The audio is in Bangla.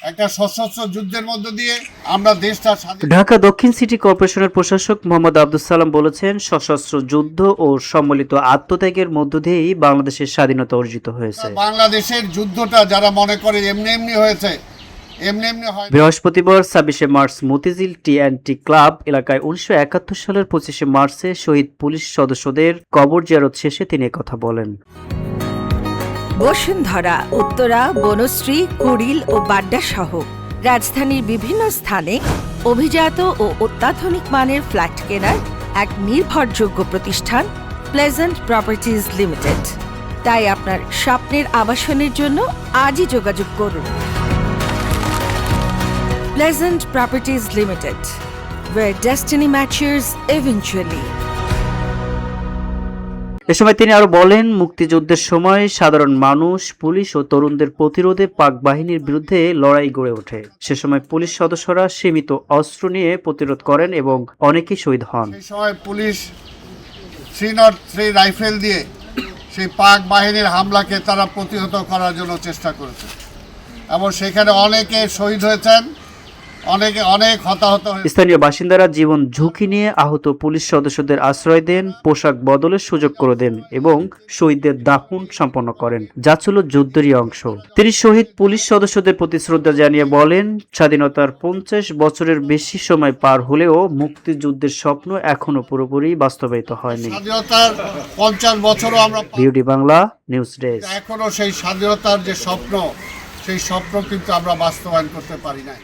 একটা সশস্ত্র যুদ্ধের মধ্য দিয়ে আমরা দেশটা স্বাধীন। ঢাকা দক্ষিণ সিটি কর্পোরেশনের প্রশাসক মোহাম্মদ আব্দুস সালাম বলেছেন, সশস্ত্র যুদ্ধ ও সম্মিলিত আত্মত্যাগের মধ্য দিয়েই বাংলাদেশের স্বাধীনতা অর্জিত হয়েছে। বাংলাদেশের যুদ্ধটা যারা মনে করে এমনি এমনি হয়েছে, এমনি এমনি হয়। বৃহস্পতিবার 26শে মার্চ মতিঝিল টি&টি ক্লাব এলাকায় 1971 সালের 25শে মার্চে শহীদ পুলিশ সদস্যদের কবর জিয়ারত শেষে তিনি একথা বলেন। বসুন্ধরা, উত্তরা, বনশ্রী, কুড়িল ও বাড্ডা সহ রাজধানীর বিভিন্ন স্থানে অভিজাত ও অত্যাধুনিক মানের ফ্ল্যাট কেনার এক নির্ভরযোগ্য প্রতিষ্ঠান প্লেজেন্ট প্রপার্টিজ লিমিটেড। তাই আপনার স্বপ্নের আবাসনের জন্য আজই যোগাযোগ করুন। Pleasant properties limited, where destiny matches eventually. এ সময় তিনি আরো বলেন, মুক্তিযুদ্ধের সময় সাধারণ মানুষ, পুলিশ ও তরুণদের প্রতিরোধে পাক বাহিনীর বিরুদ্ধে লড়াই গড়ে ওঠে। সে সময় পুলিশ সদস্যরা সীমিত অস্ত্র নিয়ে প্রতিরোধ করেন এবং অনেকেই শহীদ হন। সেই সময় পুলিশ 303 রাইফেল দিয়ে সেই পাক বাহিনীর হামলাকে তারা প্রতিহত করার জন্য চেষ্টা করেছে এবং সেখানে অনেকে শহীদ হয়েছেন, অনেকে অনেক হতাহত হয়েছে। স্থানীয় বাসিন্দারা জীবন ঝুঁকি নিয়ে আহত পুলিশ সদস্যদের আশ্রয় দেন, পোশাক বদলের সুযোগ করে দেন এবং শহীদদের দাফন সম্পন্ন করেন, যা ছিল যুদ্ধেরই অংশ। তিনি শহীদ পুলিশ সদস্যদের প্রতি শ্রদ্ধা জানিয়ে বলেন, স্বাধীনতার 50 বছরের বেশি সময় পার হলেও মুক্তিযুদ্ধের স্বপ্ন এখনো পুরোপুরি বাস্তবায়িত হয়নি। স্বাধীনতার 50 বছরও আমরা বিউটি বাংলা নিউজ ডেস্ক। এখনো সেই স্বাধীনতার যে স্বপ্ন, সেই স্বপ্ন কিন্তু আমরা বাস্তবায়ন করতে পারি নাই।